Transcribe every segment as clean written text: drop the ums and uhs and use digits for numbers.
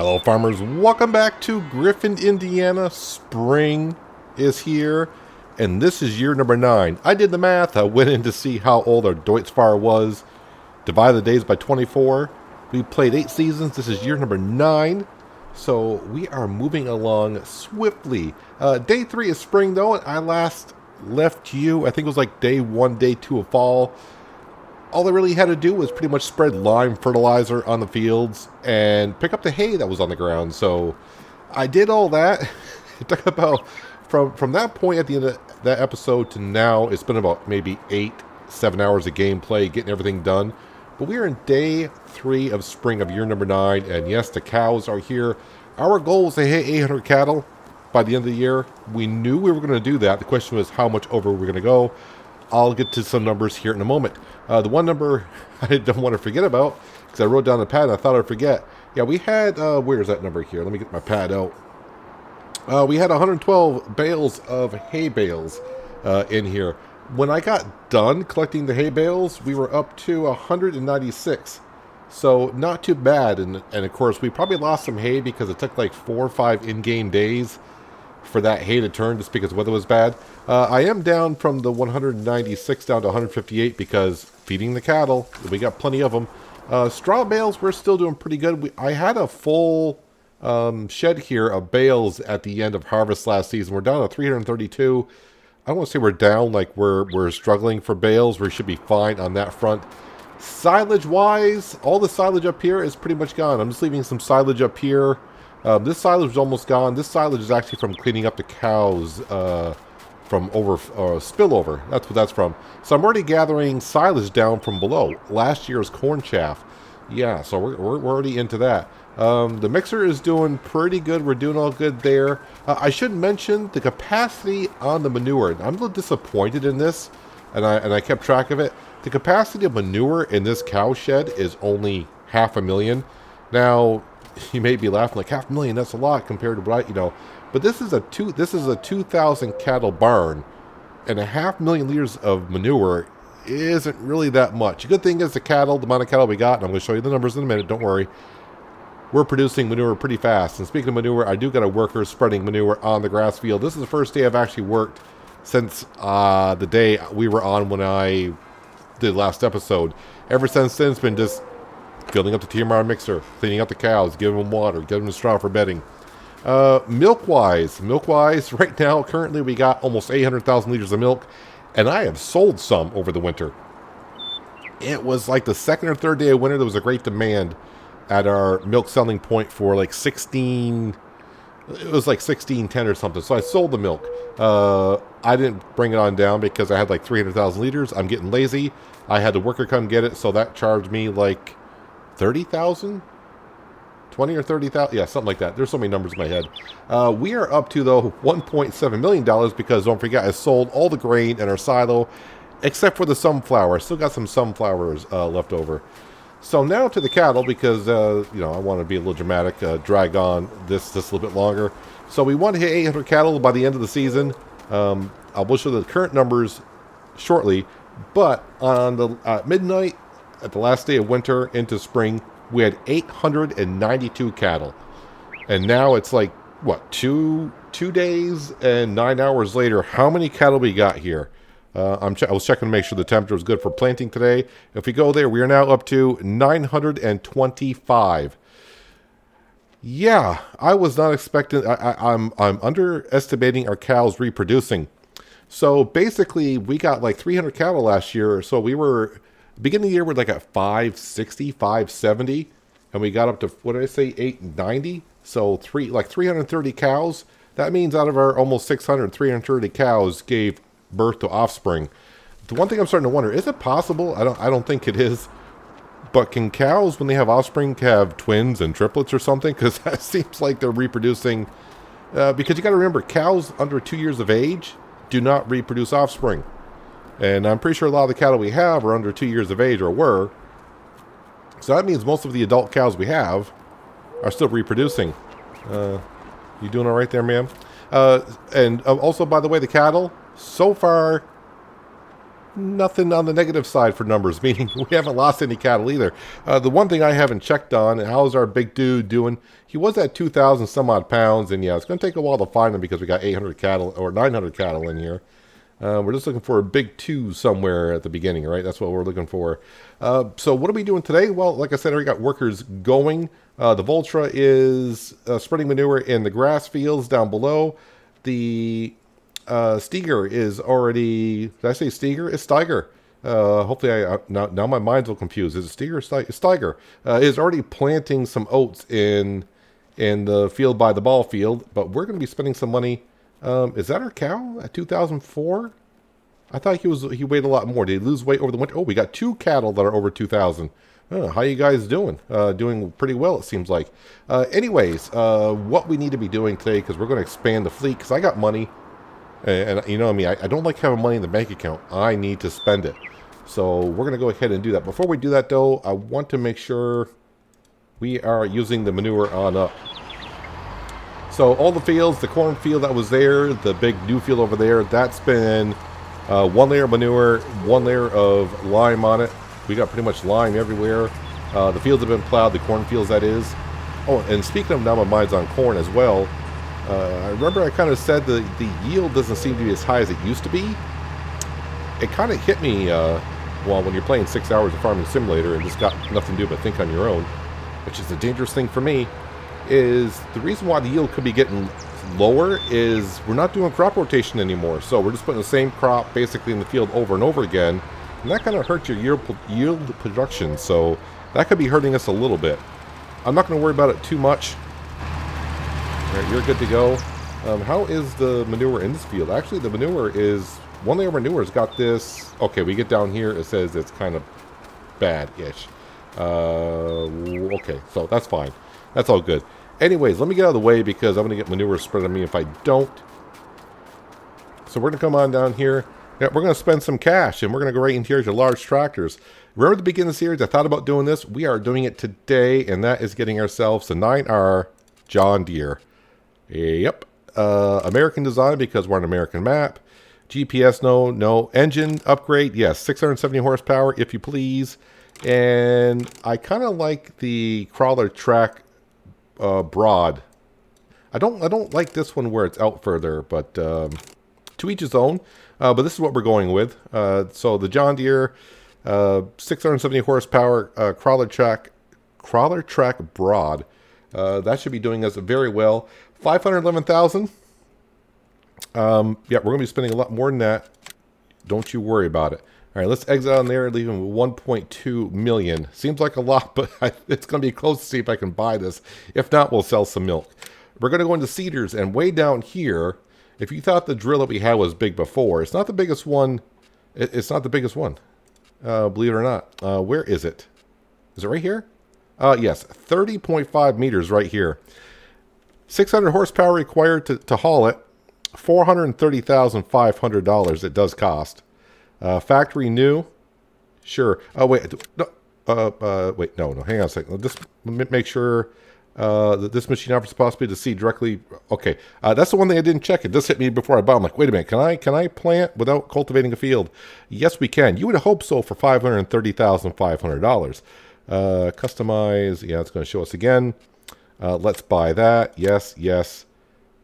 Hello farmers, welcome back to Griffin, Indiana. Spring is here, and this is year number 9. I did the math, I went in to see how old our Deutschfahrer was, divided the days by 24. We played 8 seasons, this is year number 9, so we are moving along swiftly. Day 3 is spring though, and I last left you, I think it was like day 1, day 2 of fall. All I really had to do was pretty much spread lime fertilizer on the fields and pick up the hay that was on the ground. So I did all that. It took about, from that point at the end of that episode to now, it's been about maybe 8-7 hours of gameplay, getting everything done. But we are in day 3 of spring of year number 9, and yes, the cows are here. Our goal is to hit 800 cattle by the end of the year. We knew we were going to do that. The question was how much over we're going to go. I'll get to some numbers here in a moment. The one number I don't want to forget about, because I wrote down the pad and I thought I'd forget. Yeah, we had, where's that number here? Let me get my pad out. We had 112 bales of hay bales in here. When I got done collecting the hay bales, we were up to 196. So not too bad. And of course, we probably lost some hay because it took like 4 or 5 in-game days for that hay to turn just because the weather was bad. I am down from the 196 down to 158 because feeding the cattle, we got plenty of them. Straw bales, we're still doing pretty good. I had a full shed here of bales at the end of harvest last season. We're down to 332. I don't want to say we're down like we're struggling for bales. We should be fine on that front. Silage wise, all the silage up here is pretty much gone. I'm just leaving some silage up here. This silage is almost gone. This silage is actually from cleaning up the cows from spillover. That's what that's from. So I'm already gathering silage down from below. Last year's corn chaff. Yeah, so we're already into that. The mixer is doing pretty good. We're doing all good there. I should mention the capacity on the manure. I'm a little disappointed in this, and I kept track of it. The capacity of manure in this cow shed is only 500,000. Now, you may be laughing like 500,000. That's a lot compared to what but this is a 2,000 cattle barn, and 500,000 liters of manure isn't really that much. The good thing is the amount of cattle we got, and I'm going to show you the numbers in a minute. Don't worry. We're producing manure pretty fast. And speaking of manure, I do got a worker spreading manure on the grass field. This is the first day I've actually worked since the day we were on when I did last episode. Ever since then, it's been just filling up the TMR mixer, cleaning up the cows, giving them water, giving them straw for bedding. Milk-wise, right now, currently we got almost 800,000 liters of milk, and I have sold some over the winter. It was like the second or third day of winter, there was a great demand at our milk selling point for like 16, it was like 16.10 or something, so I sold the milk. I didn't bring it on down because I had like 300,000 liters. I'm getting lazy. I had the worker come get it, so that charged me like 30,000? 20 or 30,000? Yeah, something like that. There's so many numbers in my head. We are up to, though, $1.7 million because, don't forget, I sold all the grain in our silo, except for the sunflower. I still got some sunflowers left over. So now to the cattle because, I want to be a little dramatic, drag on this a little bit longer. So we want to hit 800 cattle by the end of the season. I will show the current numbers shortly, but on the midnight, at the last day of winter into spring, we had 892 cattle. And now it's like, what, two days and 9 hours later, how many cattle we got here? I was checking to make sure the temperature was good for planting today. If we go there, we are now up to 925. Yeah, I was not expecting, I'm underestimating our cows reproducing. So basically, we got like 300 cattle last year, so we were... Beginning of the year, we're like at 560, 570, and we got up to, what did I say, 890? So 330 cows. That means out of our almost 600, 330 cows gave birth to offspring. The one thing I'm starting to wonder, is it possible? I don't think it is. But can cows, when they have offspring, have twins and triplets or something? Because that seems like they're reproducing. Because you got to remember, cows under 2 years of age do not reproduce offspring. And I'm pretty sure a lot of the cattle we have are under 2 years of age, or were. So that means most of the adult cows we have are still reproducing. You doing all right there, ma'am? And also, by the way, the cattle, so far, nothing on the negative side for numbers, meaning we haven't lost any cattle either. The one thing I haven't checked on, how's our big dude doing? He was at 2,000 some odd pounds, and yeah, it's going to take a while to find him because we got 800 cattle or 900 cattle in here. We're just looking for a big 2 somewhere at the beginning, right? That's what we're looking for. So what are we doing today? Well, like I said, I already got workers going. The Voltra is spreading manure in the grass fields down below. The Steger is already... Did I say Steger? It's Steiger. Hopefully, now my mind's a little confused. Is it Steger or Steiger? Is already planting some oats in the field by the ball field. But we're going to be spending some money... is that our cow at 2004? I thought he weighed a lot more. Did he lose weight over the winter? Oh, we got 2 cattle that are over 2,000. How you guys doing? Doing pretty well, it seems like. Anyways, what we need to be doing today, because we're going to expand the fleet, because I got money, and you know what I mean, I don't like having money in the bank account. I need to spend it. So we're going to go ahead and do that. Before we do that, though, I want to make sure we are using the manure on up. So all the fields, the corn field that was there, the big new field over there, that's been 1 layer of manure, 1 layer of lime on it. We got pretty much lime everywhere. The fields have been plowed, the corn fields that is. Oh, and speaking of now my mind's on corn as well, I remember I kind of said the yield doesn't seem to be as high as it used to be. It kind of hit me, well, when you're playing 6 hours of Farming Simulator and just got nothing to do but think on your own, which is a dangerous thing for me, is the reason why the yield could be getting lower is we're not doing crop rotation anymore. So we're just putting the same crop basically in the field over and over again. And that kind of hurts your yield production. So that could be hurting us a little bit. I'm not going to worry about it too much. All right, you're good to go. How is the manure in this field? Actually, the manure is... 1 layer of manure's got this... Okay, we get down here, it says it's kind of bad-ish. Okay, so that's fine. That's all good. Anyways, let me get out of the way because I'm going to get manure spread on me if I don't. So we're going to come on down here. Yeah, we're going to spend some cash, and we're going to go right into here to large tractors. Remember at the beginning of the series, I thought about doing this. We are doing it today, and that is getting ourselves a 9R John Deere. Yep. American design because we're on an American map. GPS, no. Engine upgrade, yes. 670 horsepower, if you please. And I kind of like the crawler track broad. I don't like this one where it's out further, but to each his own. But this is what we're going with. So the John Deere 670 horsepower crawler track broad. That should be doing us very well. 511,000. Yeah, we're going to be spending a lot more than that. Don't you worry about it. All right, let's exit on there and leave him with 1.2 million. Seems like a lot, but it's going to be close to see if I can buy this. If not, we'll sell some milk. We're going to go into Cedars, and way down here, if you thought the drill that we had was big before, it's not the biggest one. It's not the biggest one, believe it or not. Where is it? Is it right here? Yes, 30.5 meters right here. 600 horsepower required to haul it. $430,500 it does cost. Factory new, sure. Oh wait, no, wait, no. Hang on a second. Just make sure that this machine offers the possibility to seed directly. Okay, that's the one thing I didn't check. It just hit me before I bought. I'm like, wait a minute, can I plant without cultivating a field? Yes, we can. You would hope so for $530,500. Customize. Yeah, it's going to show us again. Let's buy that. Yes.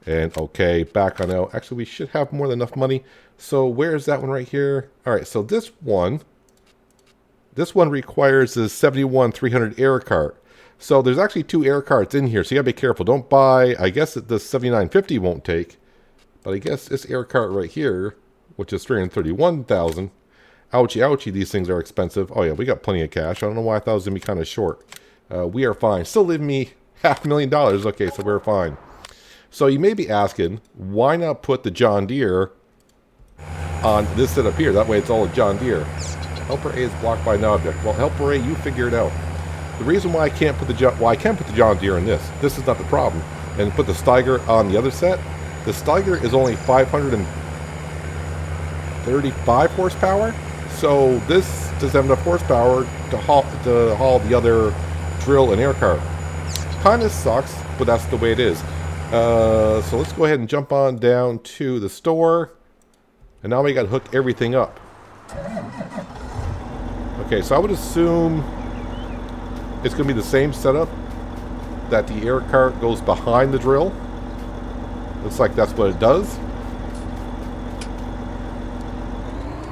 And okay, back on out. Actually, we should have more than enough money. So where's that one right here? All right, so this one requires a 71-300 air cart. So there's actually 2 air carts in here, so you gotta be careful. Don't buy, I guess the 7950 won't take, but I guess this air cart right here, which is 331,000. Ouchie, these things are expensive. Oh yeah, we got plenty of cash. I don't know why I thought it was gonna be kind of short. We are fine. Still leaving me $500,000. Okay, so we're fine. So you may be asking, why not put the John Deere on this setup here? That way it's all a John Deere. Helper A is blocked by an object. Well, Helper A, you figure it out. The reason why I can't put the I can put the John Deere in this is not the problem, and put the Steiger on the other set. The Steiger is only 535 horsepower, so this doesn't have enough horsepower to haul the other drill and air cart. Kind of sucks, but that's the way it is. So let's go ahead and jump on down to the store. And now we got to hook everything up. Okay, so I would assume it's going to be the same setup, that the air cart goes behind the drill. Looks like that's what it does.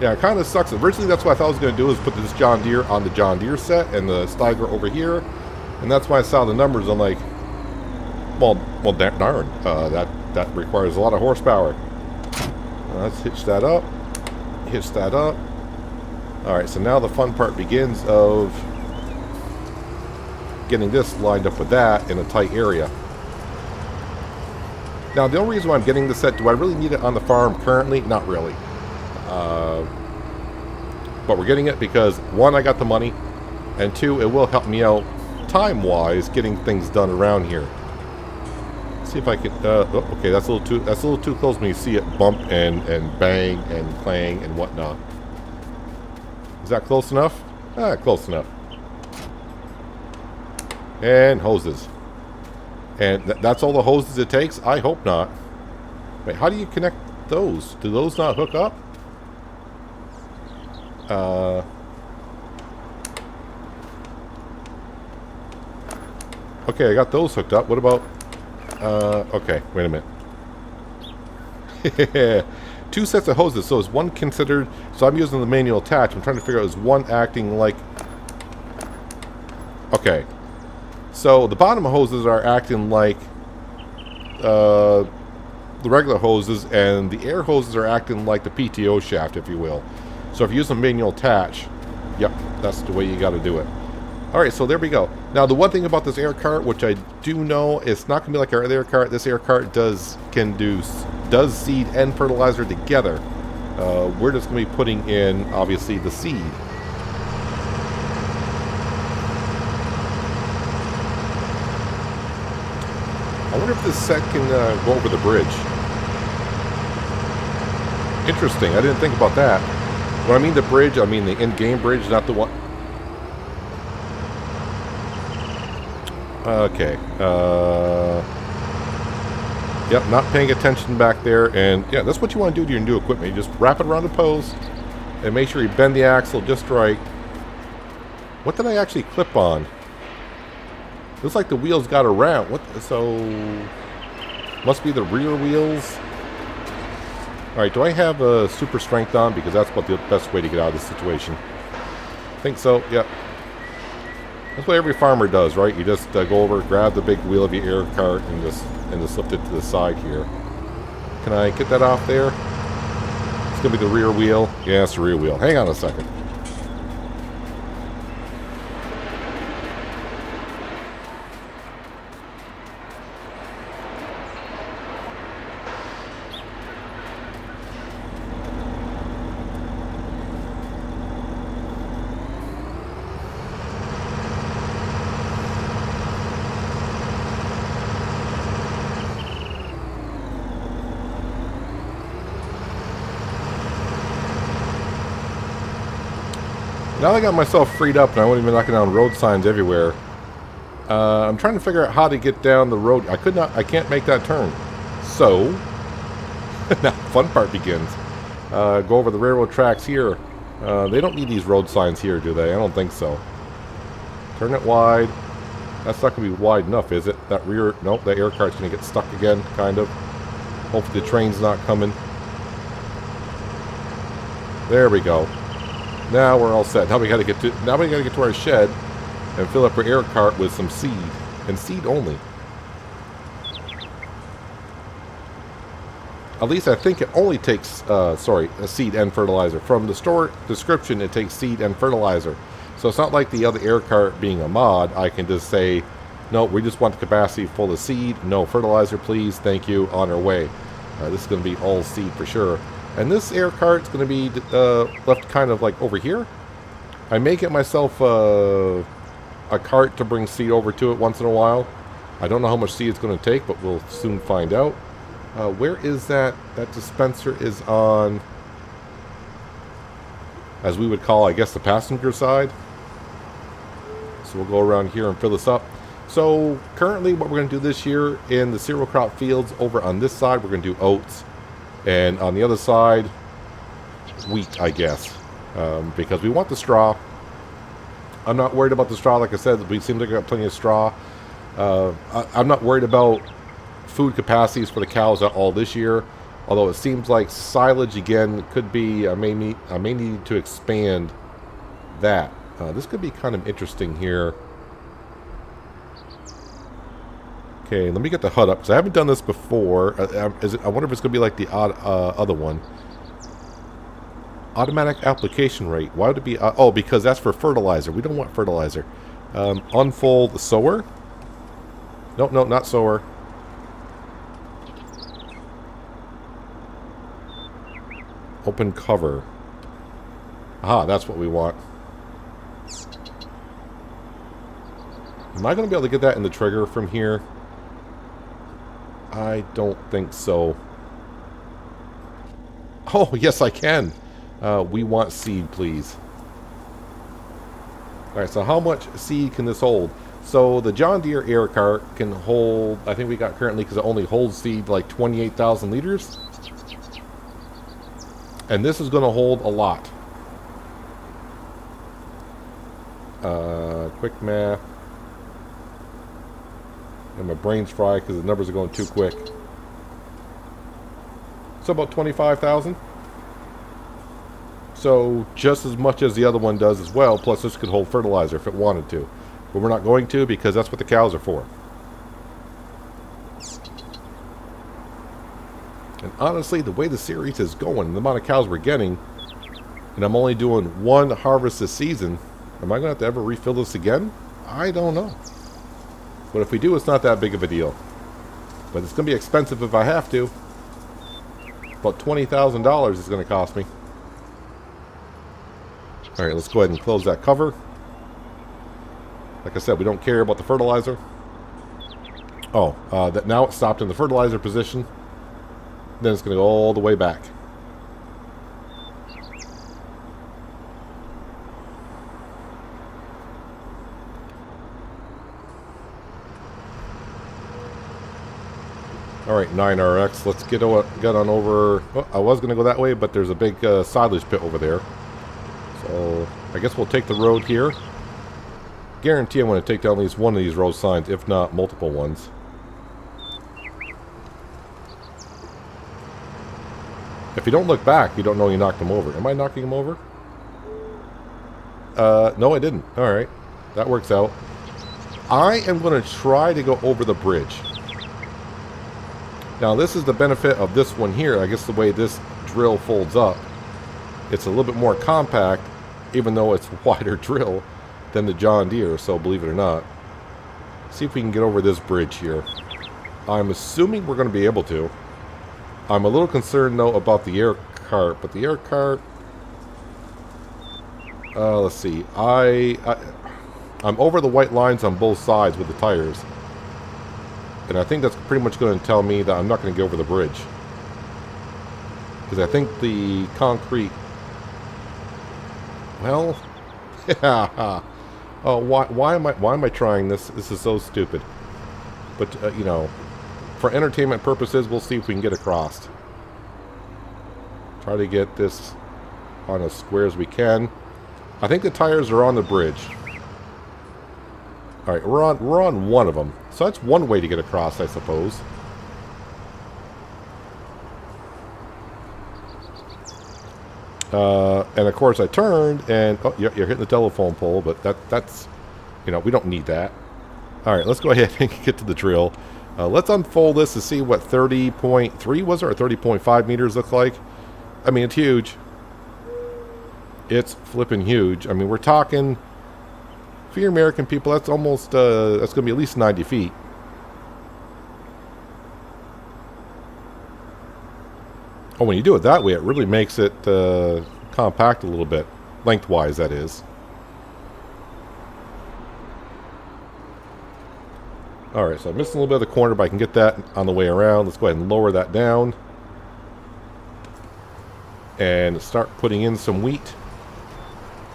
Yeah, it kind of sucks. Originally, that's what I thought I was going to do, is put this John Deere on the John Deere set and the Steiger over here. And that's why I saw the numbers. I'm like, well, darn. That requires a lot of horsepower. Let's hitch that up. Hitch that up. Alright, so now the fun part begins of getting this lined up with that in a tight area. Now, the only reason why I'm getting this set, do I really need it on the farm currently? Not really. But we're getting it because, one, I got the money, and two, it will help me out time-wise getting things done around here. Let's see if I can. Okay, that's a little too close when you see it bump and bang and clang and whatnot. Is that close enough? Ah, close enough. And hoses. And that's all the hoses it takes? I hope not. Wait, how do you connect those? Do those not hook up? Okay, I got those hooked up. What about... okay, wait a minute. 2 sets of hoses, so is one considered... So I'm using the manual attach. I'm trying to figure out, is one acting like... Okay. So the bottom hoses are acting like the regular hoses, and the air hoses are acting like the PTO shaft, if you will. So if you use a manual attach, yep, that's the way you got to do it. Alright, so there we go. Now, the one thing about this air cart, which I do know, it's not going to be like our other air cart. This air cart does seed and fertilizer together. We're just going to be putting in, obviously, the seed. I wonder if this set can go over the bridge. Interesting, I didn't think about that. When I mean the bridge, I mean the in-game bridge, not the one... Okay. Yep, not paying attention back there. And yeah, that's what you want to do to your new equipment. You just wrap it around the post and make sure you bend the axle just right. What did I actually clip on? Looks like the wheels got around. What? So must be the rear wheels. All right, do I have a super strength on? Because that's about the best way to get out of this situation. I think so. Yep. That's what every farmer does, right? You just go over, grab the big wheel of your air cart, and just lift it to the side here. Can I get that off there? It's gonna be the rear wheel. Yeah, it's the rear wheel. Hang on a second. Now that I got myself freed up and I won't even knocking down road signs everywhere, I'm trying to figure out how to get down the road. I can't make that turn. So, now the fun part begins. Go over the railroad tracks here. They don't need these road signs here, do they? I don't think so. Turn it wide. That's not going to be wide enough, is it? That rear, nope, that air cart's going to get stuck again, kind of. Hopefully the train's not coming. There we go. Now we're all set. Now we got to get to our shed and fill up our air cart with some seed, and seed only. At least I think it only takes a seed and fertilizer. From the store description, it takes seed and fertilizer. So it's not like the other air cart being a mod. I can just say, no, we just want the capacity full of seed. No fertilizer, please. Thank you. On our way. This is going to be all seed for sure. And this air cart's going to be left kind of like over here. I may get myself a cart to bring seed over to it once in a while. I don't know how much seed it's going to take, but we'll soon find out. Where is that? That dispenser is on, as we would call, I guess, the passenger side. So we'll go around here and fill this up. So currently what we're going to do this year in the cereal crop fields, over on this side, we're going to do oats. And on the other side, wheat, I guess. because we want the straw. I'm not worried about the straw. Like I said, we seem to got plenty of straw. I'm not worried about food capacities for the cows at all this year. Although it seems like silage again could be. I may need to expand that. This could be kind of interesting here. Okay, let me get the HUD up because I haven't done this before. I wonder if it's going to be like the other one. Automatic application rate. Why would it be? Oh, because that's for fertilizer. We don't want fertilizer. Unfold sower. No, not sower. Open cover. Aha, that's what we want. Am I going to be able to get that in the trigger from here? I don't think so. Oh, yes, I can. We want seed, please. Alright, so how much seed can this hold? So the John Deere air cart can hold, I think we got currently, because it only holds seed, like 28,000 liters. And this is going to hold a lot. Quick math. And my brain's fried because the numbers are going too quick. So about 25,000. So just as much as the other one does as well, plus this could hold fertilizer if it wanted to. But we're not going to because that's what the cows are for. And honestly, the way the series is going, the amount of cows we're getting, and I'm only doing one harvest this season, am I going to have to ever refill this again? I don't know. But if we do, it's not that big of a deal. But it's going to be expensive if I have to. About $20,000 is going to cost me. Alright, let's go ahead and close that cover. Like I said, we don't care about the fertilizer. Oh, that now it's stopped in the fertilizer position. Then it's going to go all the way back. Alright, 9RX, let's get on over. Oh, I was going to go that way, but there's a big silage pit over there. So, I guess we'll take the road here. Guarantee I'm going to take down at least one of these road signs, if not multiple ones. If you don't look back, you don't know you knocked them over. Am I knocking them over? No, I didn't. Alright, that works out. I am going to try to go over the bridge. Now, this is the benefit of this one here. I guess the way this drill folds up, it's a little bit more compact, even though it's a wider drill than the John Deere, so believe it or not. See if we can get over this bridge here. I'm assuming we're going to be able to. I'm a little concerned, though, about the air cart, but the air cart... let's see. I'm over the white lines on both sides with the tires. And I think that's pretty much going to tell me that I'm not going to get over the bridge. Because I think the concrete... Well... Yeah. Oh, why am I trying this? This is so stupid. But, you know, for entertainment purposes, we'll see if we can get across. Try to get this on as square as we can. I think the tires are on the bridge. Alright, we're on one of them. So that's one way to get across, I suppose. And of course I turned and... Oh, you're hitting the telephone pole, but that's... You know, we don't need that. Alright, let's go ahead and get to the drill. Let's unfold this to see what 30.3 was, or 30.5 meters look like. I mean, it's huge. It's flipping huge. I mean, we're talking... For your American people, that's almost, that's going to be at least 90 feet. Oh, when you do it that way, it really makes it compact a little bit. Lengthwise, that is. Alright, so I missed a little bit of the corner, but I can get that on the way around. Let's go ahead and lower that down. And start putting in some wheat.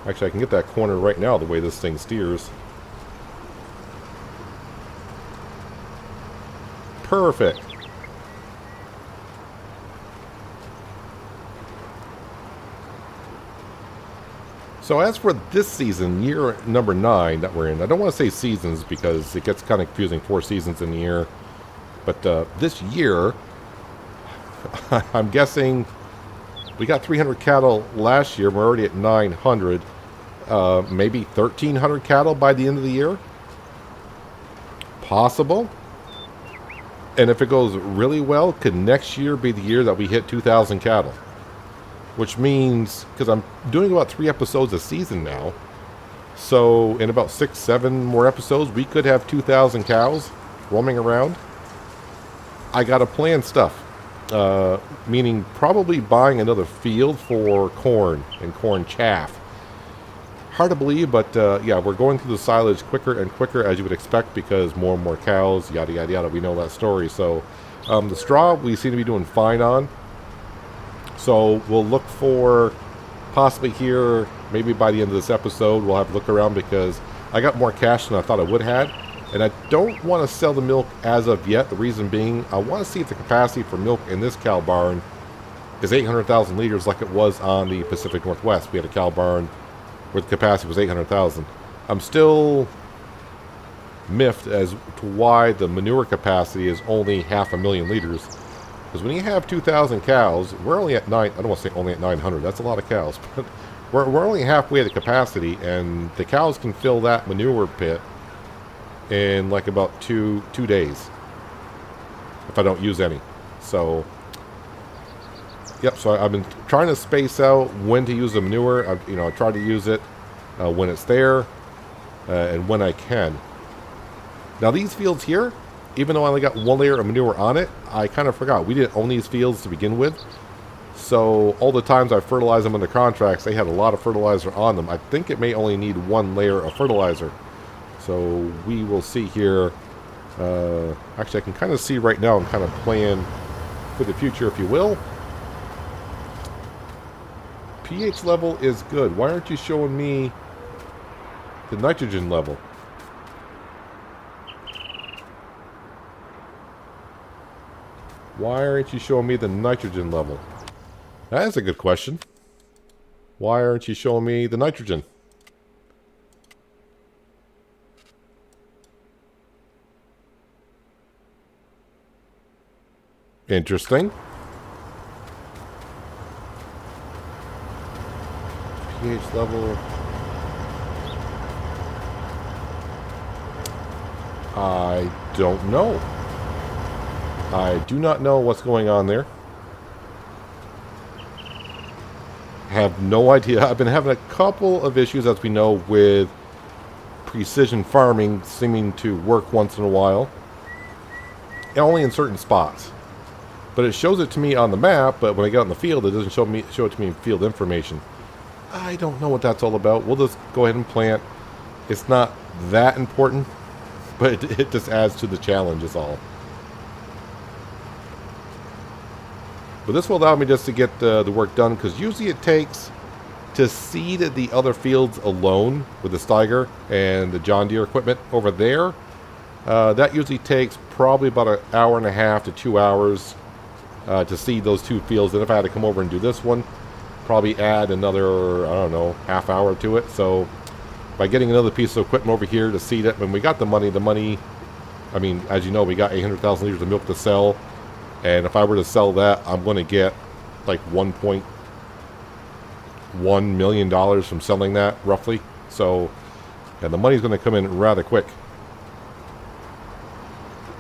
Actually, I can get that corner right now the way this thing steers. Perfect. So as for this season, year number 9 that we're in, I don't want to say seasons because it gets kind of confusing, 4 seasons in a year. But this year, I'm guessing we got 300 cattle last year. We're already at 900. Maybe 1,300 cattle by the end of the year. Possible. And if it goes really well, could next year be the year that we hit 2,000 cattle? Which means, because I'm doing about 3 episodes a season now, so in about 6, 7 more episodes, we could have 2,000 cows roaming around. I got to plan stuff, meaning probably buying another field for corn and corn chaff. Hard to believe, but yeah, we're going through the silage quicker and quicker as you would expect because more and more cows, yada, yada, yada. We know that story. So the straw we seem to be doing fine on. So we'll look for possibly here, maybe by the end of this episode, we'll have a look around because I got more cash than I thought I would have. And I don't want to sell the milk as of yet. The reason being, I want to see if the capacity for milk in this cow barn is 800,000 liters like it was on the Pacific Northwest. We had a cow barn where the capacity was 800,000. I'm still miffed as to why the manure capacity is only 500,000 liters. Because when you have 2,000 cows, we're only at 9. I don't want to say only at 900. That's a lot of cows. But we're only halfway the capacity, and the cows can fill that manure pit in like about two days if I don't use any. So, yep. So I've been trying to space out when to use the manure. I try to use it when it's there and when I can. Now these fields here, even though I only got 1 layer of manure on it, I kind of forgot. We didn't own these fields to begin with. So all the times I fertilized them under contracts, they had a lot of fertilizer on them. I think it may only need 1 layer of fertilizer. So we will see here. Actually, I can kind of see right now and kind of plan for the future, if you will. pH level is good. Why aren't you showing me the nitrogen level? Why aren't you showing me the nitrogen level? That is a good question. Why aren't you showing me the nitrogen? Interesting. pH level. I don't know. I do not know what's going on there. Have no idea. I've been having a couple of issues, as we know, with precision farming seeming to work once in a while. And only in certain spots. But it shows it to me on the map, but when I get out in the field, it doesn't show it to me in field information. I don't know what that's all about. We'll just go ahead and plant. It's not that important, but it just adds to the challenge is all. But this will allow me just to get the work done, because usually it takes to seed the other fields alone with the Steiger and the John Deere equipment over there. That usually takes probably about an hour and a half to 2 hours to seed those 2 fields. And if I had to come over and do this one, probably add another, I don't know, half hour to it. So by getting another piece of equipment over here to seed it, when we got the money, I mean, as you know, we got 800,000 liters of milk to sell. And if I were to sell that, I'm going to get like $1.1 million from selling that, roughly. So, yeah, the money's going to come in rather quick.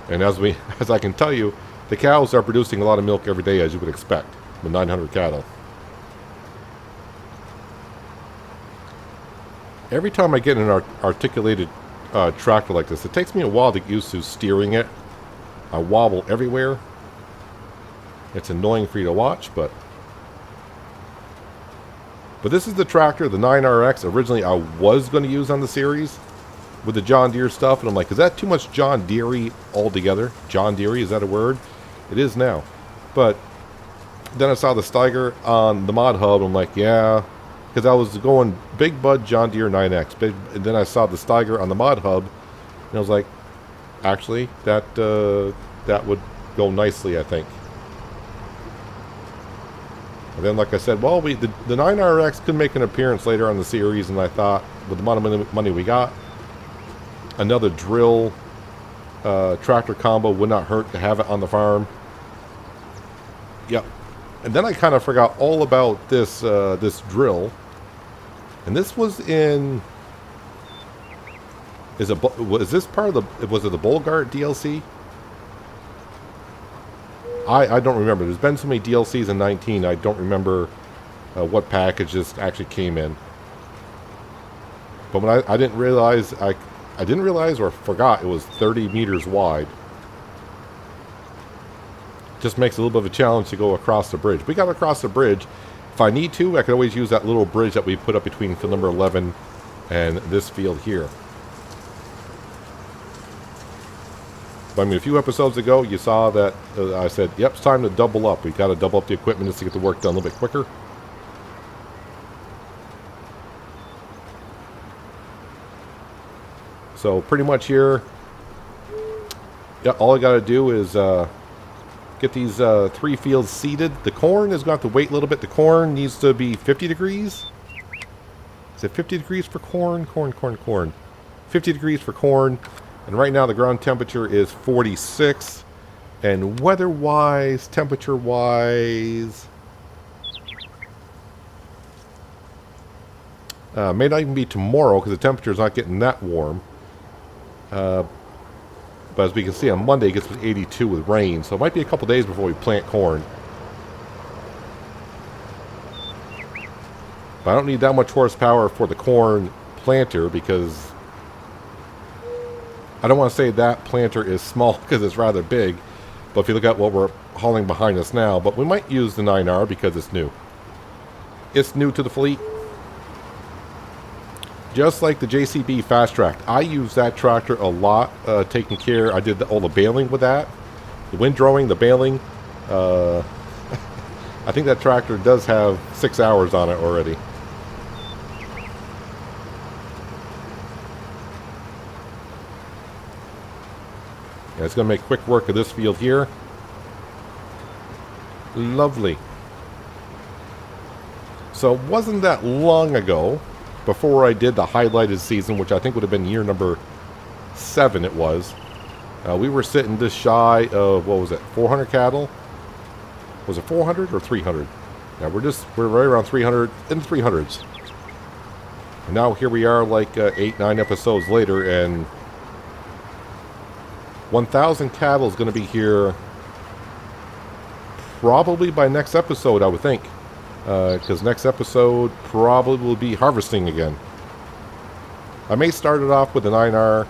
And as I can tell you, the cows are producing a lot of milk every day, as you would expect, with 900 cattle. Every time I get in an articulated tractor like this, it takes me a while to get used to steering it. I wobble everywhere. It's annoying for you to watch, but this is the tractor, the 9RX. Originally, I was going to use on the series with the John Deere stuff, and I'm like, is that too much John Deere altogether? John Deere, is that a word? It is now. But then I saw the Steiger on the mod hub, and I'm like, yeah, because I was going Big Bud John Deere 9X, and then I saw the Steiger on the mod hub, and I was like, actually, that would go nicely, I think. And then, like I said, well, the 9RX could make an appearance later on in the series, and I thought, with the amount of money we got, another drill tractor combo would not hurt to have it on the farm. Yep. And then I kind of forgot all about this this drill. And this was in... Was this part of the... Was it the Bolgart DLC? I don't remember. There's been so many DLCs in 19, I don't remember what package this actually came in. But when I didn't realize... I didn't realize or forgot it was 30 meters wide. Just makes it a little bit of a challenge to go across the bridge. We got across the bridge. If I need to, I can always use that little bridge that we put up between field number 11 and this field here. But I mean, a few episodes ago, you saw that I said, yep, it's time to double up. We got to double up the equipment just to get the work done a little bit quicker. So pretty much here, yeah, all I got to do is get these 3 fields seeded. The corn is going to have to wait a little bit. The corn needs to be 50 degrees. Is it 50 degrees for corn? Corn. 50 degrees for corn. And right now the ground temperature is 46. And weather-wise, temperature-wise, may not even be tomorrow because the temperature is not getting that warm. But as we can see on Monday, it gets to 82 with rain. So it might be a couple days before we plant corn. But I don't need that much horsepower for the corn planter because I don't want to say that planter is small because it's rather big. But if you look at what we're hauling behind us now, but we might use the 9R because it's new. It's new to the fleet. Just like the JCB Fast Track. I use that tractor a lot, taking care. I did all the baling with that. The windrowing, the baling. I think that tractor does have 6 hours on it already. Yeah, it's going to make quick work of this field here. Lovely. So it wasn't that long ago, before I did the highlighted season, which I think would have been year number 7 it was. We were sitting just shy of, what was it, 400 cattle? Was it 400 or 300? Yeah, we're right around 300, in the 300s. And now here we are like 8, 9 episodes later, and 1,000 cattle is going to be here probably by next episode, I would think. Because next episode probably will be harvesting again. I may start it off with the 9R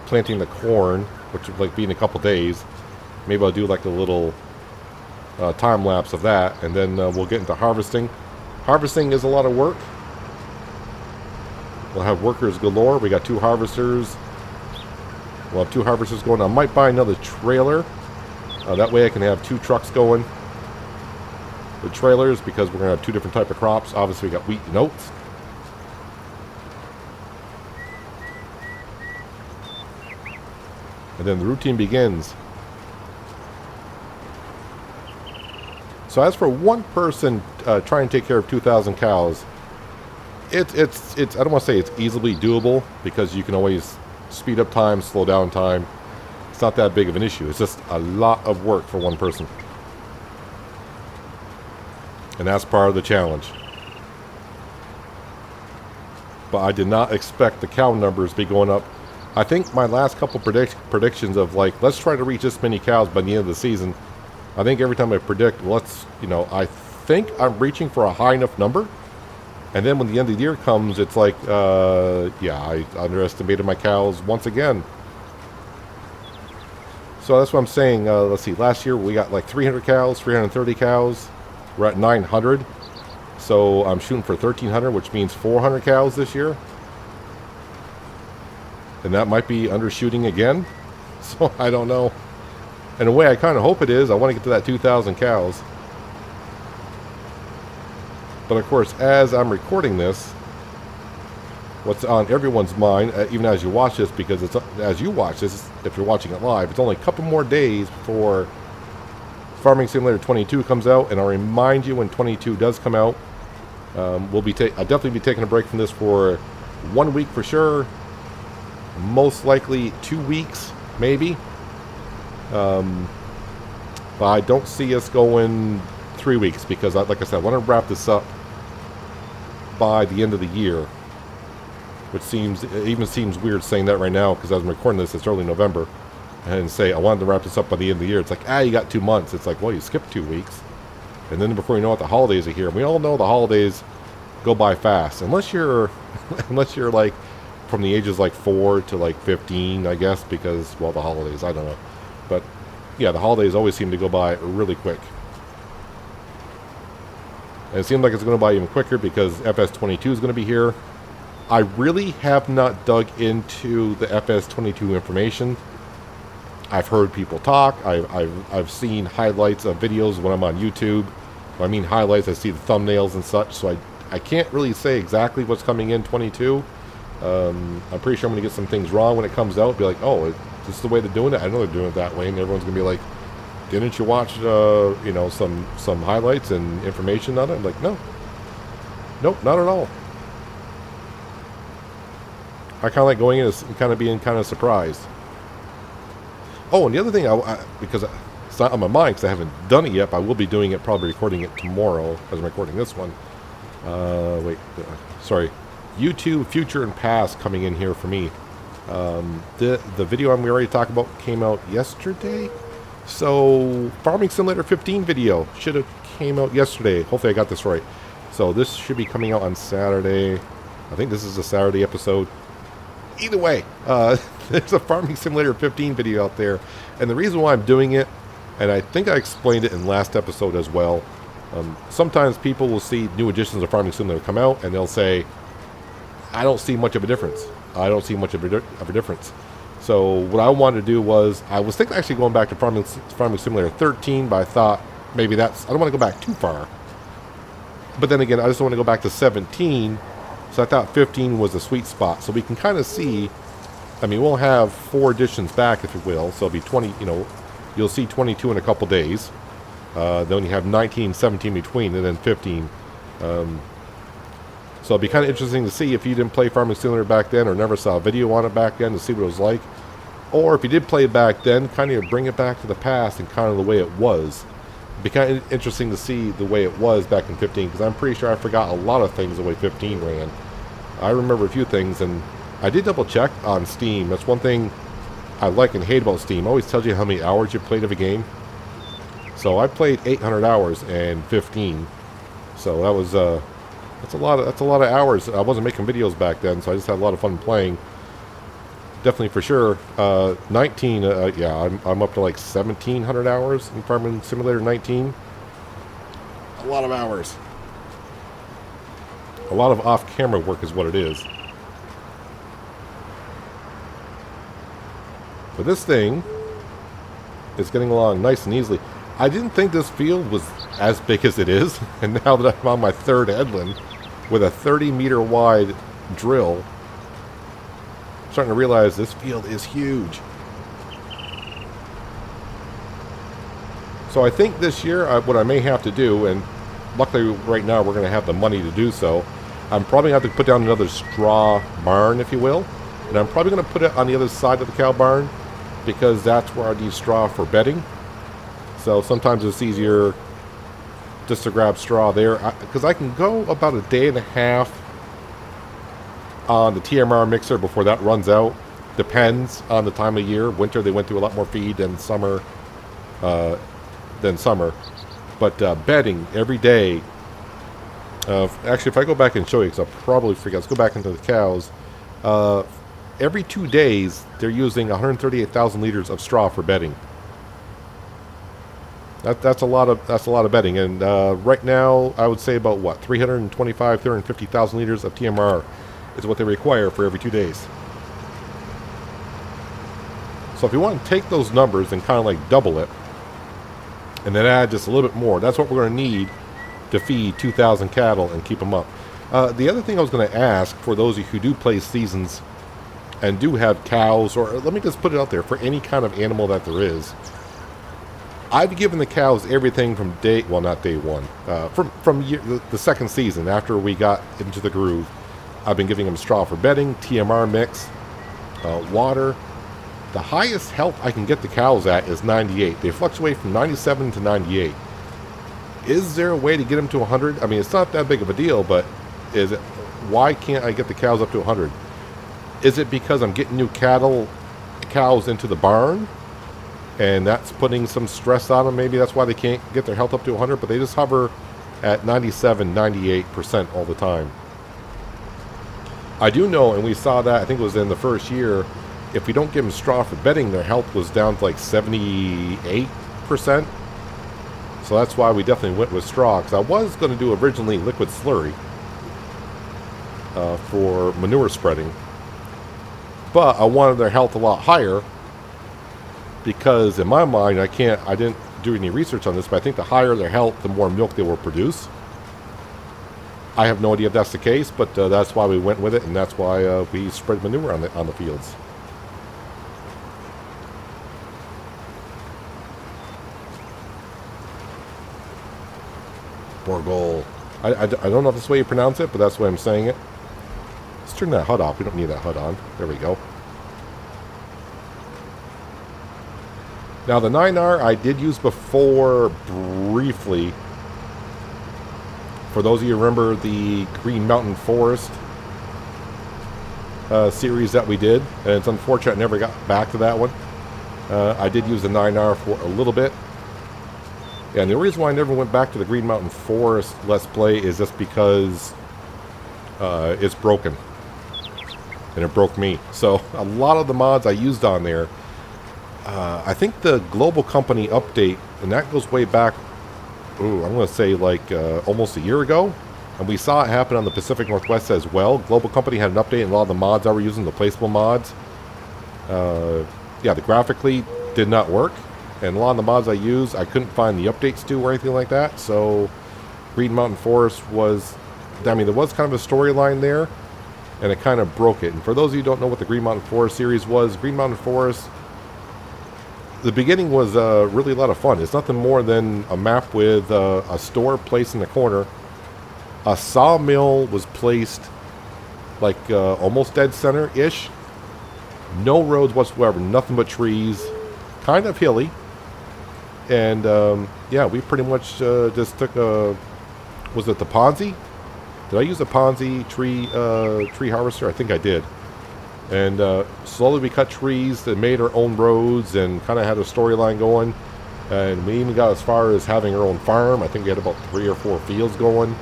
planting the corn, which would like be in a couple days. Maybe I'll do like a little time lapse of that, and then we'll get into harvesting. Harvesting is a lot of work. We'll have workers galore. We got 2 harvesters. We'll have 2 harvesters going. I might buy another trailer. That way I can have 2 trucks going. The trailers, because we're going to have 2 different type of crops. Obviously we got wheat and oats. And then the routine begins. So as for one person trying to take care of 2,000 cows, it's I don't want to say it's easily doable, because you can always speed up time, slow down time. It's not that big of an issue. It's just a lot of work for one person. And that's part of the challenge. But I did not expect the cow numbers to be going up. I think my last couple predictions of like, let's try to reach this many cows by the end of the season. I think every time I predict, I think I'm reaching for a high enough number. And then when the end of the year comes, it's like, yeah, I underestimated my cows once again. So that's what I'm saying. Let's see, last year we got like 300 cows, 330 cows. We're at 900, so I'm shooting for 1,300, which means 400 cows this year. And that might be undershooting again, so I don't know. In a way, I kind of hope it is. I want to get to that 2,000 cows. But of course, as I'm recording this, what's on everyone's mind, even as you watch this, because it's as you watch this, if you're watching it live, it's only a couple more days before Farming Simulator 22 comes out, and I'll remind you when 22 does come out. I'll definitely be taking a break from this for 1 week for sure. Most likely 2 weeks, maybe. But I don't see us going 3 weeks because, like I said, I want to wrap this up by the end of the year. Which even seems weird saying that right now because as I'm recording this, it's early November. And say, I wanted to wrap this up by the end of the year. It's like, you got 2 months. It's like, well, you skipped 2 weeks. And then before you know it, the holidays are here. And we all know the holidays go by fast. Unless you're like from the ages like 4 to like 15, I guess, because, well, the holidays, I don't know. But, yeah, the holidays always seem to go by really quick. And it seems like it's going to buy even quicker because FS22 is going to be here. I really have not dug into the FS22 information. I've heard people talk. I've seen highlights of videos when I'm on YouTube. When I mean highlights, I see the thumbnails and such. So I can't really say exactly what's coming in 22. I'm pretty sure I'm going to get some things wrong when it comes out. Be like, oh, this is the way they're doing it. I know they're doing it that way. And everyone's going to be like, didn't you watch, some highlights and information on it? I'm like, no. Nope, not at all. I kind of like going in and kind of being kind of surprised. Oh, and the other thing, because it's not on my mind because I haven't done it yet, but I will be doing it, probably recording it tomorrow as I'm recording this one. Sorry. YouTube Future and Past coming in here for me. The video I'm ready to talk about came out yesterday. So, Farming Simulator 15 video should have came out yesterday. Hopefully I got this right. So, this should be coming out on Saturday. I think this is a Saturday episode. Either way, there's a Farming Simulator 15 video out there. And the reason why I'm doing it, and I think I explained it in last episode as well, sometimes people will see new editions of Farming Simulator come out, and they'll say, I don't see much of a difference. I don't see much of a difference. So what I wanted to do was, I was thinking actually going back to Farming Simulator 13, but I thought maybe I don't want to go back too far. But then again, I just don't want to go back to 17, so I thought 15 was a sweet spot. So we can kind of see, I mean, we'll have 4 editions back, if you will. So it'll be 20, you'll see 22 in a couple days. Then you have 19, 17 between, and then 15. So it'll be kind of interesting to see if you didn't play Farming Simulator back then or never saw a video on it back then to see what it was like. Or if you did play it back then, kind of bring it back to the past and kind of the way it was. It'd be kind of interesting to see the way it was back in 15, because I'm pretty sure I forgot a lot of things the way 15 ran. I remember a few things, and I did double check on Steam. That's one thing I like and hate about Steam. It always tells you how many hours you played of a game. So I played 800 hours and 15. So that was that's a lot of hours. I wasn't making videos back then, so I just had a lot of fun playing. Definitely for sure. 19, yeah, I'm up to like 1,700 hours in Farming Simulator 19. A lot of hours. A lot of off-camera work is what it is. But this thing is getting along nice and easily. I didn't think this field was as big as it is, and now that I'm on my 3rd headland with a 30-meter wide drill, I'm starting to realize this field is huge. So I think this year, what I may have to do, and luckily right now we're going to have the money to do so, I'm probably going to have to put down another straw barn, if you will, and I'm probably going to put it on the other side of the cow barn, because that's where I need straw for bedding. So sometimes it's easier just to grab straw there, because I can go about a day and a half on the TMR mixer before that runs out. Depends on the time of year. Winter they went through a lot more feed than summer. But bedding every day. Actually, if I go back and show you, because I'll probably forget. Let's go back into the cows. Every 2 days they're using 138,000 liters of straw for bedding. That's a lot of bedding, and right now I would say about 350,000 liters of TMR is what they require for every 2 days. So if you want to take those numbers and kind of like double it, and then add just a little bit more, that's what we're going to need to feed 2,000 cattle and keep them up. The other thing I was going to ask for those of you who do play seasons and do have cows, or let me just put it out there, for any kind of animal that there is, I've given the cows everything from well, not day one, the second season after we got into the groove. I've been giving them straw for bedding, TMR mix, water. The highest health I can get the cows at is 98. They fluctuate from 97 to 98. Is there a way to get them to 100? I mean, it's not that big of a deal, but why can't I get the cows up to 100? Is it because I'm getting new cows into the barn, and that's putting some stress on them? Maybe that's why they can't get their health up to 100, but they just hover at 97, 98% all the time. I do know, and we saw that, I think it was in the first year, if we don't give them straw for bedding, their health was down to like 78%. So that's why we definitely went with straw, because I was going to do originally liquid slurry for manure spreading. But I wanted their health a lot higher, because in my mind, I didn't do any research on this, but I think the higher their health, the more milk they will produce. I have no idea if that's the case, but that's why we went with it, and that's why we spread manure on the fields. Borgol. I don't know if that's the way you pronounce it, but that's the way I'm saying it. Let's turn that HUD off. We don't need that HUD on. There we go. Now the 9R I did use before briefly. For those of you who remember the Green Mountain Forest series that we did, and it's unfortunate I never got back to that one. I did use the 9R for a little bit. And the reason why I never went back to the Green Mountain Forest Let's Play is just because it's broken. And it broke me. So a lot of the mods I used on there, I think the Global Company update, and that goes way back, I'm going to say like almost a year ago. And we saw it happen on the Pacific Northwest as well. Global Company had an update, and a lot of the mods I were using, the placeable mods, the graphically did not work. And a lot of the mods I used, I couldn't find the updates to or anything like that. So Green Mountain Forest was, I mean, there was kind of a storyline there, and it kind of broke it. And for those of you who don't know what the Green Mountain Forest series was, Green Mountain Forest, the beginning was really a lot of fun. It's nothing more than a map with a store placed in the corner. A sawmill was placed like almost dead center-ish. No roads whatsoever, nothing but trees, kind of hilly. And we pretty much just took was it the Ponzi? Did I use a Ponzi tree harvester? I think I did. And slowly we cut trees and made our own roads and kind of had a storyline going. And we even got as far as having our own farm. I think we had about 3 or 4 fields going.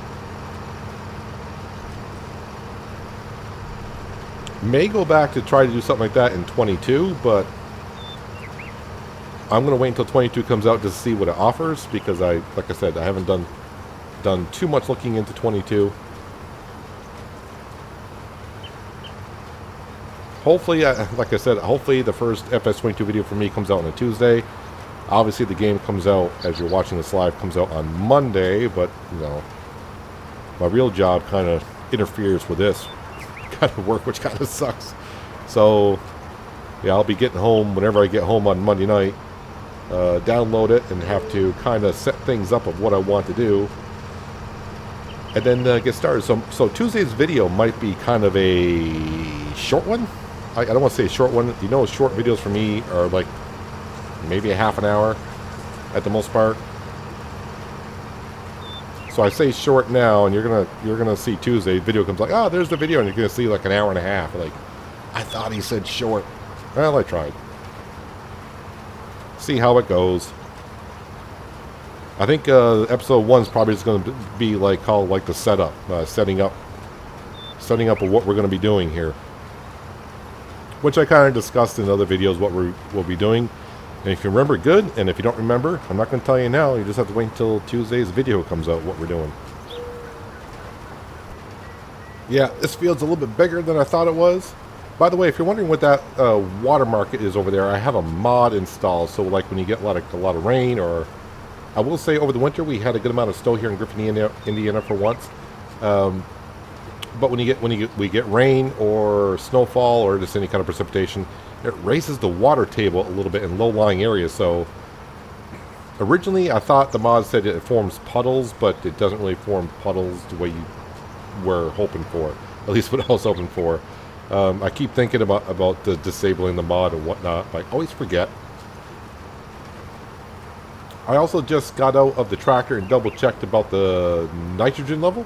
May go back to try to do something like that in 22, but I'm going to wait until 22 comes out to see what it offers, because like I said, I haven't done too much looking into 22. Hopefully, like I said, hopefully the first FS22 video for me comes out on a Tuesday. Obviously, the game comes out, as you're watching this live, comes out on Monday, but, you know, my real job kind of interferes with this kind of work, which kind of sucks. So, yeah, I'll be getting home whenever I get home on Monday night, download it, and have to kind of set things up of what I want to do, and then get started. So Tuesday's video might be kind of a short one. I don't want to say a short one. You know, short videos for me are like maybe a half an hour at the most part. So I say short now, and you're gonna see Tuesday video comes like, oh, there's the video, and you're gonna see like an hour and a half. Like, I thought he said short. Well, I tried. See how it goes. I think episode 1 is probably just going to be like called like the setup, setting up of what we're going to be doing here, which I kind of discussed in other videos what we'll be doing. And if you remember, good. And if you don't remember, I'm not going to tell you now. You just have to wait until Tuesday's video comes out what we're doing. Yeah, this field's a little bit bigger than I thought it was. By the way, if you're wondering what that water market is over there, I have a mod installed. So like when you get a lot of rain, or I will say over the winter we had a good amount of snow here in Griffin, Indiana for once. But when we get rain or snowfall or just any kind of precipitation, it raises the water table a little bit in low-lying areas. So Originally, I thought the mod said it forms puddles, but it doesn't really form puddles the way you were hoping for. At least what I was hoping for. I keep thinking about the disabling the mod and whatnot, but I always forget. I also just got out of the tractor and double-checked about the nitrogen level.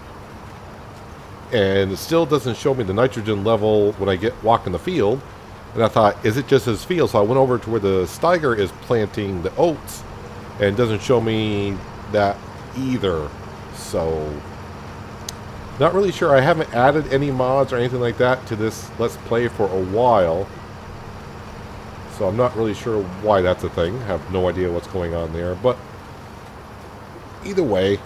And it still doesn't show me the nitrogen level when I walk in the field. And I thought, is it just his field? So I went over to where the Steiger is planting the oats. And it doesn't show me that either. So, not really sure. I haven't added any mods or anything like that to this Let's Play for a while. So I'm not really sure why that's a thing. I have no idea what's going on there. But either way,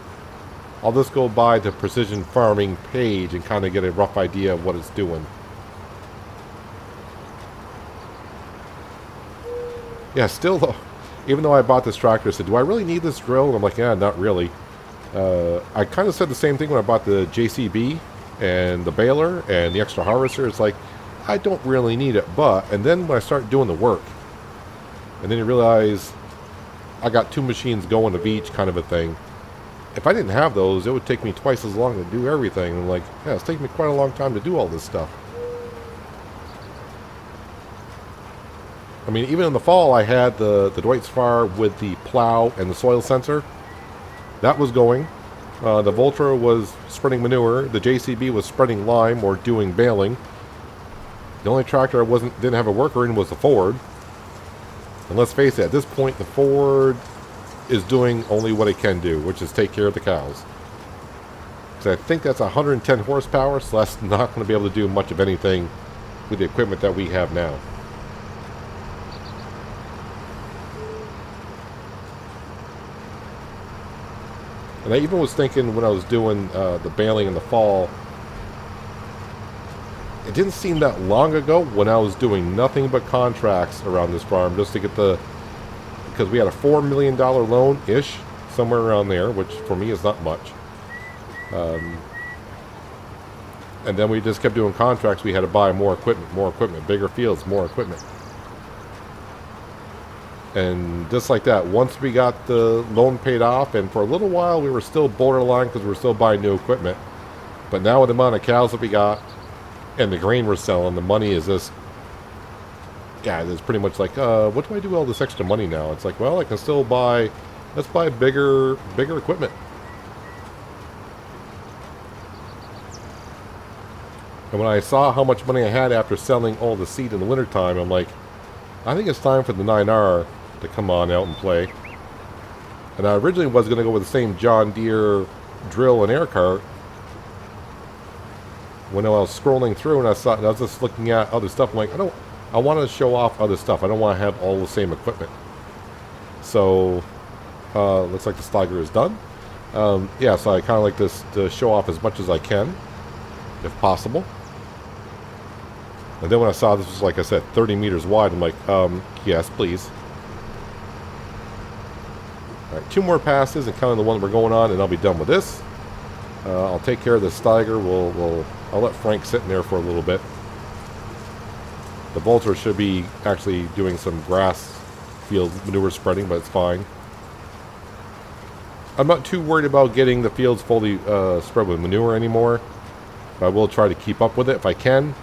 I'll just go by the Precision Farming page and kind of get a rough idea of what it's doing. Yeah, still though, even though I bought this tractor, I said, do I really need this drill? And I'm like, yeah, not really. I kind of said the same thing when I bought the JCB and the baler and the extra harvester. It's like, I don't really need it, but, and then when I start doing the work, and then you realize I got 2 machines going of each kind of a thing. If I didn't have those, it would take me twice as long to do everything. And like, yeah, it's taking me quite a long time to do all this stuff. I mean, even in the fall, I had the Deutz Fahr with the plow and the soil sensor. That was going. The Voltra was spreading manure. The JCB was spreading lime or doing baling. The only tractor I didn't have a worker in was the Ford. And let's face it, at this point, the Ford is doing only what it can do, which is take care of the cows. So I think that's 110 horsepower, so that's not going to be able to do much of anything with the equipment that we have now. And I even was thinking when I was doing the baling in the fall, it didn't seem that long ago when I was doing nothing but contracts around this farm just to get because we had a $4 million loan-ish, somewhere around there, which for me is not much. And then we just kept doing contracts. We had to buy more equipment, bigger fields, more equipment. And just like that, once we got the loan paid off, and for a little while we were still borderline because we were still buying new equipment. But now with the amount of cows that we got, and the grain we're selling, the money is just, yeah, it's pretty much like, what do I do with all this extra money now? It's like, well, I can still buy, let's buy bigger equipment. And when I saw how much money I had after selling all the seed in the wintertime, I'm like, I think it's time for the 9R to come on out and play. And I originally was going to go with the same John Deere drill and air cart. When I was scrolling through and I was just looking at other stuff, I'm like, I want to show off other stuff. I don't want to have all the same equipment. So, looks like the Steiger is done. Yeah, so I kind of like this to show off as much as I can, if possible. And then when I saw this was, like I said, 30 meters wide, I'm like, yes, please. All right, 2 more passes and kind of the one we're going on, and I'll be done with this. I'll take care of the Steiger. I'll let Frank sit in there for a little bit. The Voltra should be actually doing some grass field manure spreading, but it's fine. I'm not too worried about getting the fields fully spread with manure anymore. But I will try to keep up with it if I can.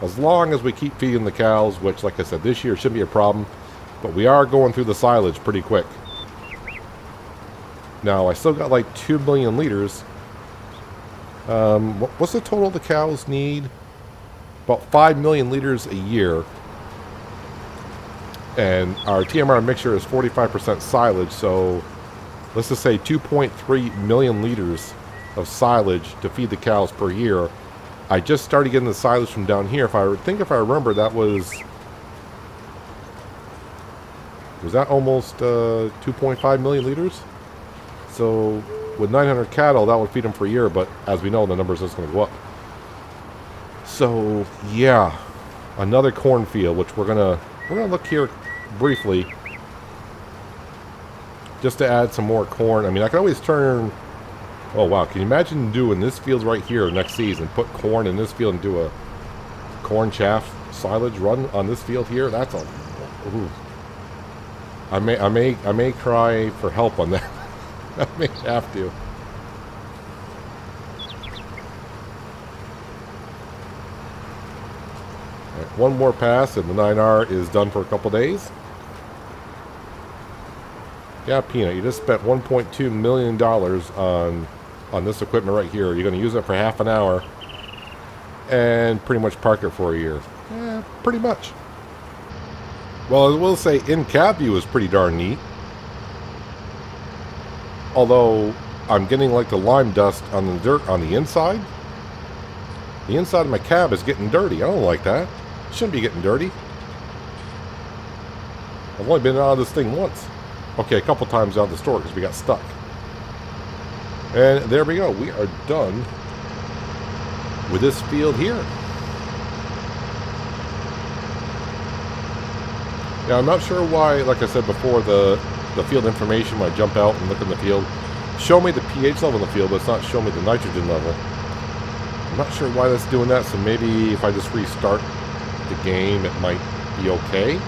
As long as we keep feeding the cows, which, like I said, this year shouldn't be a problem. But we are going through the silage pretty quick. Now, I still got like 2 million liters. What's the total the cows need? About 5 million liters a year. And our TMR mixture is 45% silage, so let's just say 2.3 million liters of silage to feed the cows per year. I just started getting the silage from down here. If I remember, that was that almost 2.5 million liters? So with 900 cattle, that would feed them for a year, but as we know, the numbers are just going to go up. So yeah, another cornfield, which we're gonna look here briefly, just to add some more corn. I mean, I could always turn. Oh wow, can you imagine doing this field right here next season? Put corn in this field and do a corn chaff silage run on this field here. That's a. Ooh. I may cry for help on that. I may have to. Right, one more pass and the 9R is done for a couple days. Yeah, Peanut, you just spent $1.2 million on this equipment right here. You're going to use it for half an hour and pretty much park it for a year. Pretty much. Well, I will say in-cab view is pretty darn neat. Although I'm getting like the lime dust on the dirt on the inside. The inside of my cab is getting dirty. I don't like that. It shouldn't be getting dirty. I've only been out of this thing once. Okay, a couple times out of the store because we got stuck. And there we go. We are done with this field here. Yeah, I'm not sure why, like I said before, the field information, when I jump out and look in the field, show me the pH level in the field, but it's not showing me the nitrogen level. I'm not sure why that's doing that, so maybe if I just restart the game, it might be okay.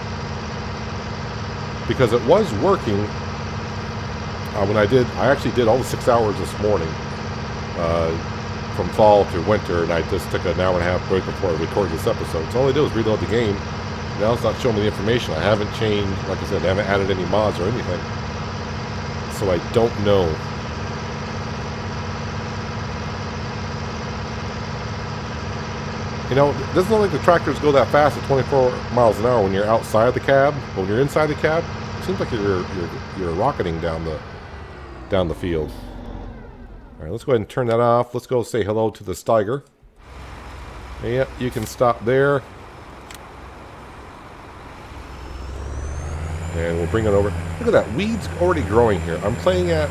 Because it was working when I actually did all the 6 hours this morning, from fall to winter, and I just took an hour and a half break before I recorded this episode. So all I did was reload the game. Now it's not showing me the information. I haven't changed, like I said, I haven't added any mods or anything. So I don't know. You know, it doesn't look like the tractors go that fast at 24 miles an hour when you're outside the cab. But when you're inside the cab, it seems like you're rocketing down the field. All right, let's go ahead and turn that off. Let's go say hello to the Steiger. Yep, you can stop there. And we'll bring it over. Look at that. Weeds already growing here. I'm playing at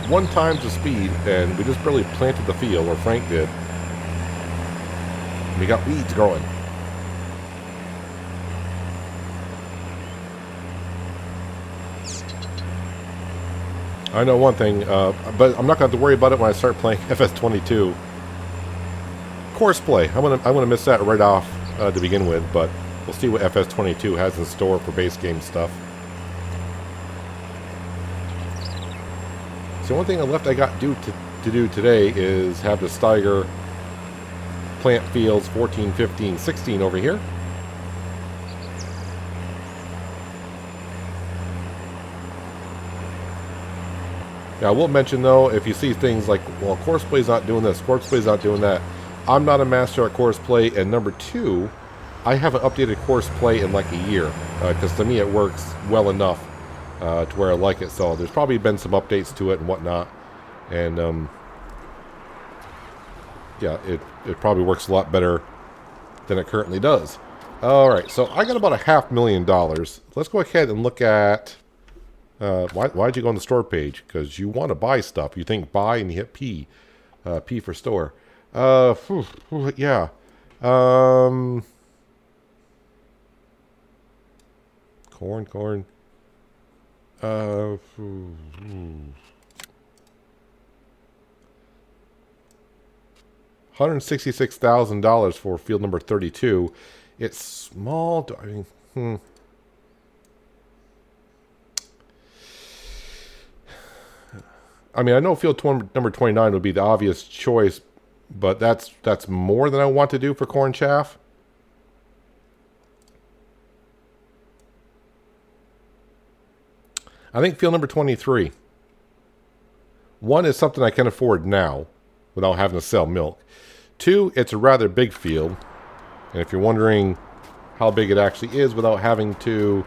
1 times the speed, and we just barely planted the field, or Frank did. And we got weeds growing. I know one thing, but I'm not going to have to worry about it when I start playing FS22. Course play. I'm gonna miss that right off to begin with, but we'll see what FS22 has in store for base game stuff. So one thing I got to do today is have the Steiger plant fields 14, 15, 16 over here. Now, I will mention, though, if you see things like, well, course play's not doing this, course play's not doing that, I'm not a master at course play, and number 2, I haven't updated course play in like a year, because to me it works well enough to where I like it. So there's probably been some updates to it and whatnot, and yeah, it probably works a lot better than it currently does. Alright, so I got about $500,000. Let's go ahead and look at why'd you go on the store page? Because you want to buy stuff. You think buy and you hit P. P for store. Yeah. Corn. $166,000 for field number 32. It's small. I mean, I know field number 29 would be the obvious choice, but that's more than I want to do for corn chaff. I think field number 23. 1 is something I can afford now without having to sell milk. 2, it's a rather big field. And if you're wondering how big it actually is without having to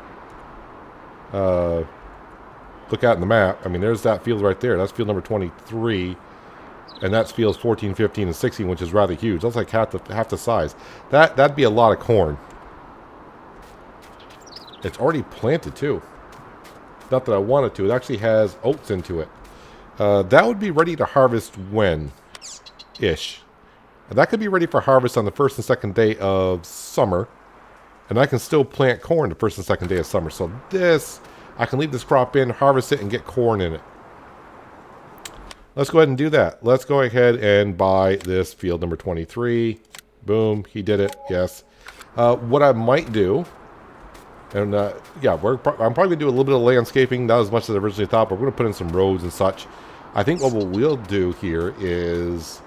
look at in the map, I mean, there's that field right there. That's field number 23. And that's fields 14, 15, and 16, which is rather huge. That's like half the size. That'd be a lot of corn. It's already planted, too. Not that I wanted to. It actually has oats into it. That would be ready to harvest when-ish. That could be ready for harvest on the first and second day of summer. And I can still plant corn the first and second day of summer. So this, I can leave this crop in, harvest it, and get corn in it. Let's go ahead and do that. Let's go ahead and buy this field number 23. Boom, he did it, yes. What I might do And yeah, I'm probably going to do a little bit of landscaping, not as much as I originally thought, but we're going to put in some roads and such. I think what we'll do here is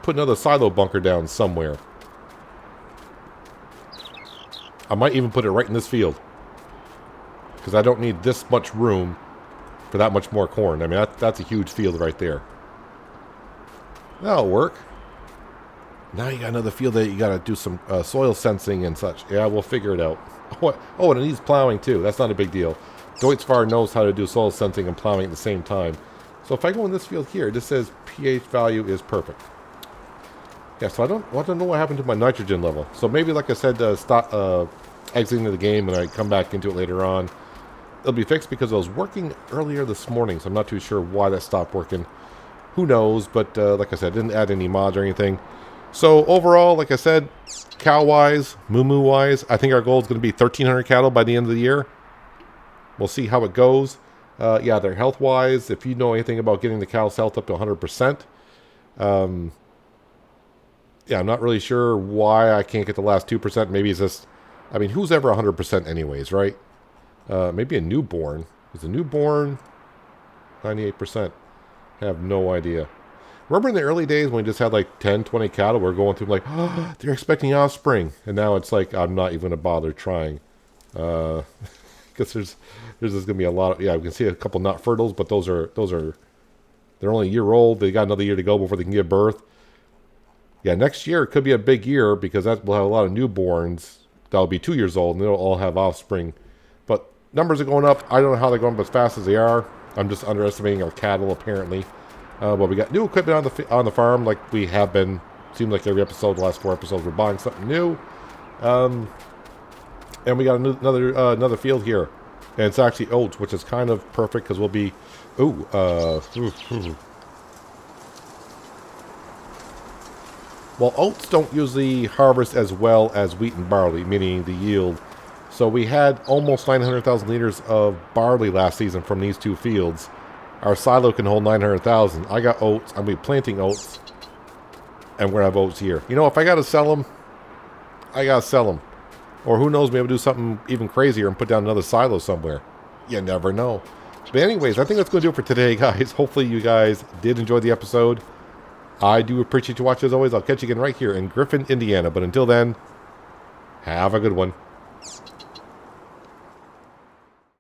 put another silo bunker down somewhere. I might even put it right in this field, because I don't need this much room for that much more corn. I mean, that's a huge field right there. That'll work. Now you got another field that you got to do some soil sensing and such. Yeah, we'll figure it out. Oh, and it needs plowing too. That's not a big deal. Deutz knows how to do soil sensing and plowing at the same time. So if I go in this field here, it just says pH value is perfect. Yeah, so I don't want to know what happened to my nitrogen level. So maybe, like I said, stop exiting the game and I come back into it later on. It'll be fixed because I was working earlier this morning, so I'm not too sure why that stopped working. Who knows, but like I said, I didn't add any mods or anything. So overall, like I said, cow-wise, moo-moo-wise, I think our goal is going to be 1,300 cattle by the end of the year. We'll see how it goes. Yeah, they're health-wise. If you know anything about getting the cow's health up to 100%, yeah, I'm not really sure why I can't get the last 2%. Maybe it's just, I mean, who's ever 100% anyways, right? Maybe a newborn. Is a newborn 98%? I have no idea. Remember in the early days when we just had like 10, 20 cattle, we were going through like, oh, they're expecting offspring. And now it's like, I'm not even going to bother trying. Because there's just going to be a lot of, yeah, we can see a couple not fertiles, but those are, they're only a year old. They got another year to go before they can give birth. Yeah, next year could be a big year because we'll have a lot of newborns that'll be 2 years old and they'll all have offspring. But numbers are going up. I don't know how they're going up as fast as they are. I'm just underestimating our cattle apparently. But we got new equipment on the farm like we have been. Seems like every episode, the last 4 episodes, we're buying something new. And we got another field here. And it's actually oats, which is kind of perfect because we'll be... Well, oats don't usually harvest as well as wheat and barley, meaning the yield. So we had almost 900,000 liters of barley last season from these 2 fields. Our silo can hold 900,000. I got oats. I'm going to be planting oats. And we're going to have oats here. You know, if I got to sell them, I got to sell them. Or who knows, maybe I'll do something even crazier and put down another silo somewhere. You never know. But anyways, I think that's going to do it for today, guys. Hopefully you guys did enjoy the episode. I do appreciate you watching as always. I'll catch you again right here in Griffin, Indiana. But until then, have a good one.